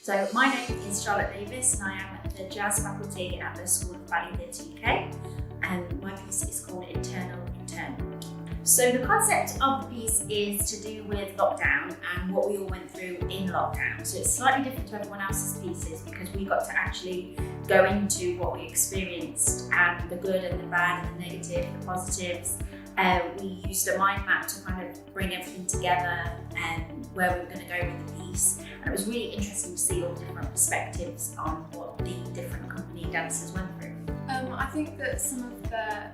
So my name is Charlotte Davis and I am at the Jazz Faculty at the School of Ballet Theatre UK, and my piece is called Internment. So the concept of the piece is to do with lockdown and what we all went through in lockdown. So it's slightly different to everyone else's pieces because we got to actually go into what we experienced and the good and the bad and the negative, the positives. We used a mind map to kind of bring everything together and where we were going to go with the piece. And it was really interesting to see all the different perspectives on what the different company dancers went through. I think that some of the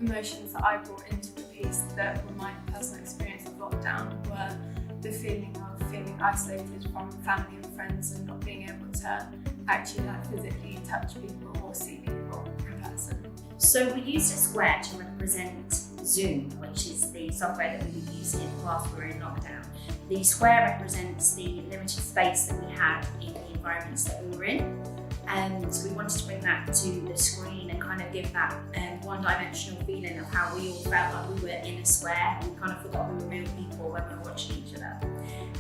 emotions that I brought into the piece that were my personal experience of lockdown were the feeling of feeling isolated from family and friends and not being able to actually physically touch people or see people in person. So we used a square to represent Zoom, which is the software that we were using whilst we were in lockdown. The square represents the limited space that we had in the environments that we were in. And so we wanted to bring that to the screen and kind of give that one-dimensional feeling of how we all felt like we were in a square. We kind of forgot we were real people when we were watching each other.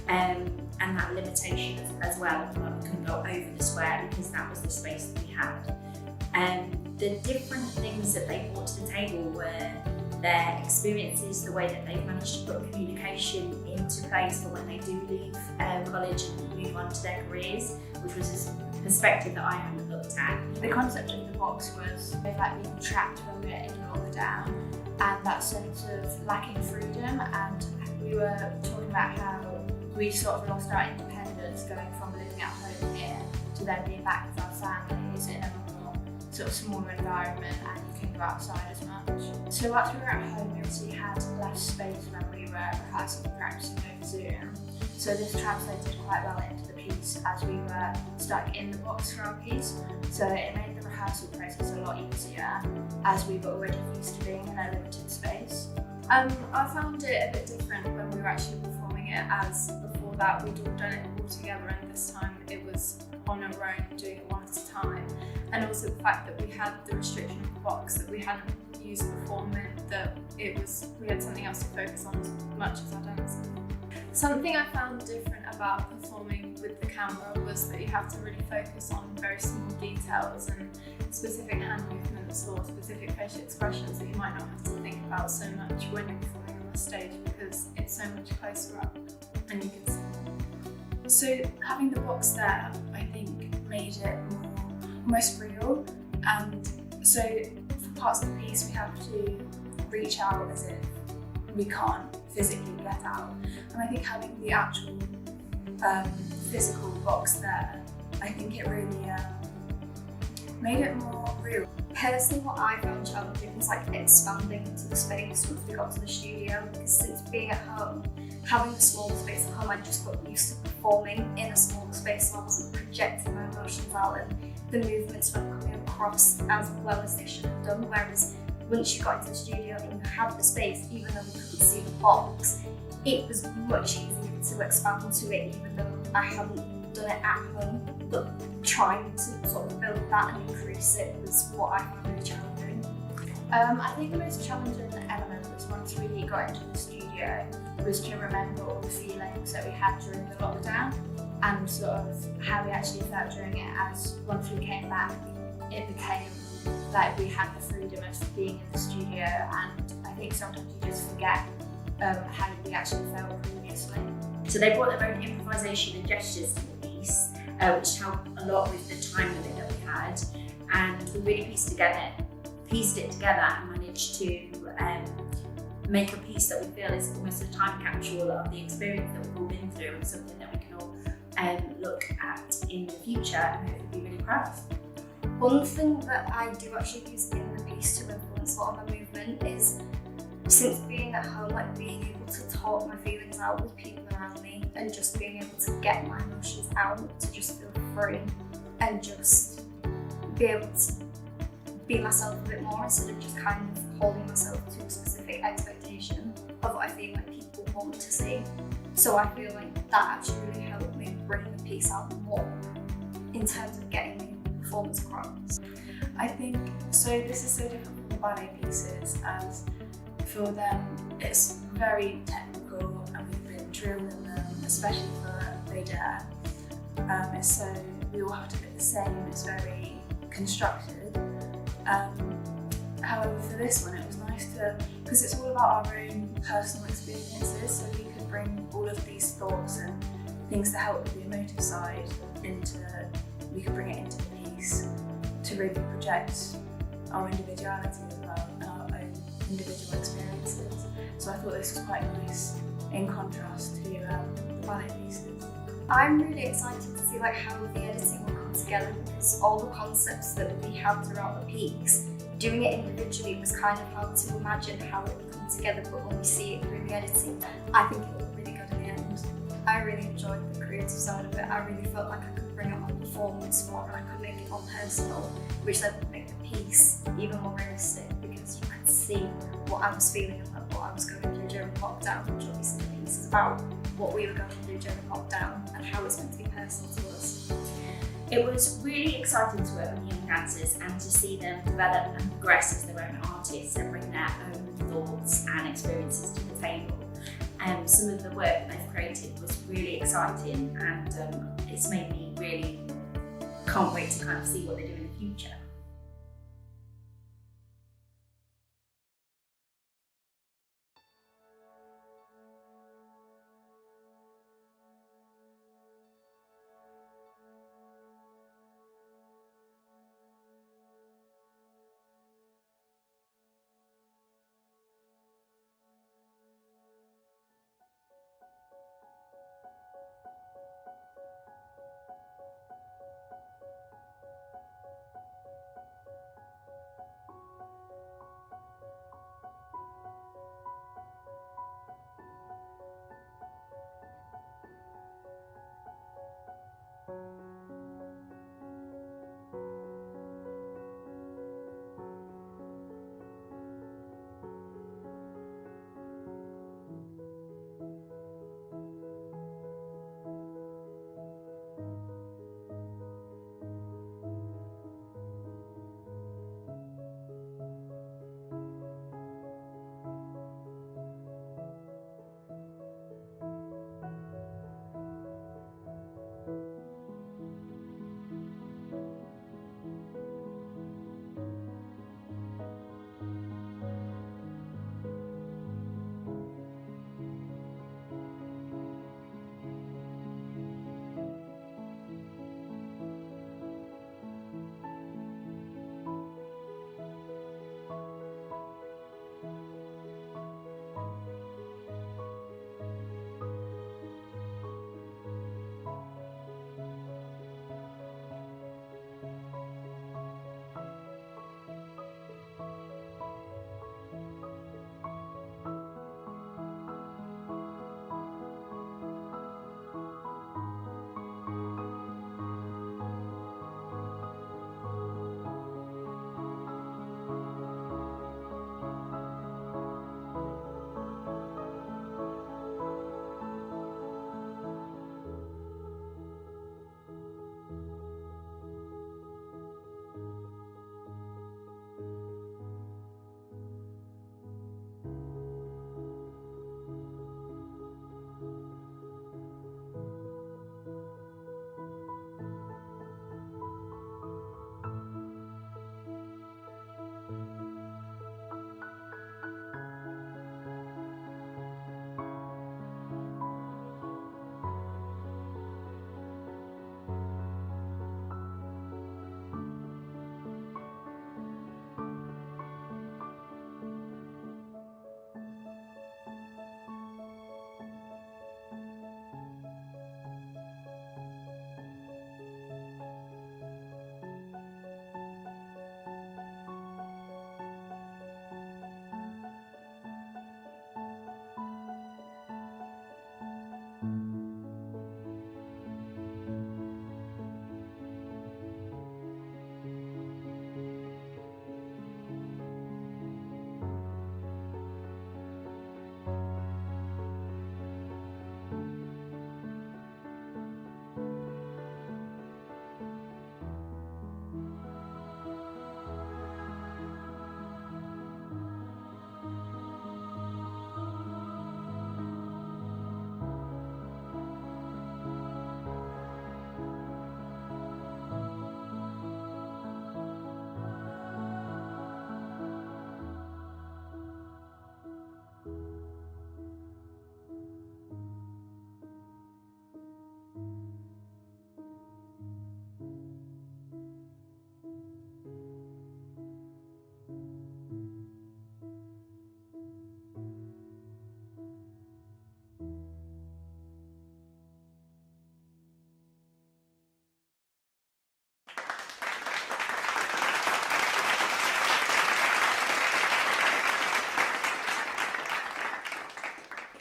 And that limitation as well, like we couldn't go over the square because that was the space that we had. The different things that they brought to the table were their experiences, the way that they've managed to put communication into place for when they do leave college and move on to their careers, which was a perspective that I hadn't looked at. The concept of the box was like being trapped when we were in lockdown and that sense of lacking freedom, and we were talking about how we sort of lost our independence going from living at home here to then being back with our families in a more sort of smaller environment and you can go outside as much. So whilst we were at home, we obviously had less space when we were rehearsing and practicing over Zoom. So this translated quite well into the piece as we were stuck in the box for our piece. So it made the rehearsal process a lot easier as we were already used to being in a limited space. I found it a bit different when we were actually performing it, as before that we'd all done it all together and this time it was on our own, doing it one at a time. And also the fact that we had the restriction of the box that we hadn't used before meant that we had something else to focus on as much as our dancing. Something I found different about performing with the camera was that you have to really focus on very small details and specific hand movements or specific facial expressions that you might not have to think about so much when you're performing on the stage because it's so much closer up and you can see. So having the box there, I think, made it almost real, and so for parts of the piece we have to reach out as if we can't physically get out, and I think having the actual physical box there, I think it really made it more real. Personally, what I found challenging was expanding into the space once we got to the studio, because since being at home, having a smaller space at home, I just got used to performing in a smaller space, so I wasn't projecting my emotions out and the movements weren't coming across as well as they should have done, whereas once you got into the studio and you had the space, even though we couldn't see the box, it was much easier to expand to it, even though I hadn't done it at home. But trying to sort of build that and increase it was what I found really challenging. I think the most challenging element was once we got into the studio was to remember all the feelings that we had during the lockdown and sort of how we actually felt during it, as once we came back it became like we had the freedom of being in the studio, and I think sometimes you just forget how we actually felt previously. So they brought their own improvisation and gestures to the piece, which helped a lot with the time limit that we had, and we really pieced it together and managed to make a piece that we feel is almost a time capsule of the experience that we've all been through, and something that we can all look at in the future and hopefully be really proud of. One thing that I do actually use in the piece to influence a lot of my movement is, since being at home, being able to talk my feelings out with people around me and just being able to get my emotions out, to just feel free and just be able to be myself a bit more instead of just kind of holding myself to a specific expectation of what I feel like people want to see. So I feel like that actually really helped me bring the piece out more in terms of getting the performance across. I think, so this is so different from the ballet pieces, as for them it's very technical and we've been drilled in them, especially for Freya. So we all have to look the same, it's very constructed. However, for this one it was nice to, because it's all about our own personal experiences, so we could bring all of these thoughts and things that help with the emotive side we could bring it into the piece to really project our individuality as well and our own individual experiences. So I thought this was quite nice in contrast to the ballet pieces. I'm really excited to see like how the editing will come together, because all the concepts that we had throughout the piece, doing it individually was kind of hard to imagine how it would come together, but when we see it through the editing, I think it will look really good in the end. I really enjoyed the creative side of it. I really felt like I could bring up my performance more and I could make it more personal, which then would make the piece even more realistic, because you could see what I was feeling and what I was going through during lockdown, which obviously the piece is about what we were going through during lockdown and how it's meant to be personal to us. It was really exciting to work with young dancers and to see them develop and progress as their own artists and bring their own thoughts and experiences to the table. Some of the work that they've created was really exciting, and it's made me really can't wait to kind of see what they do in the future.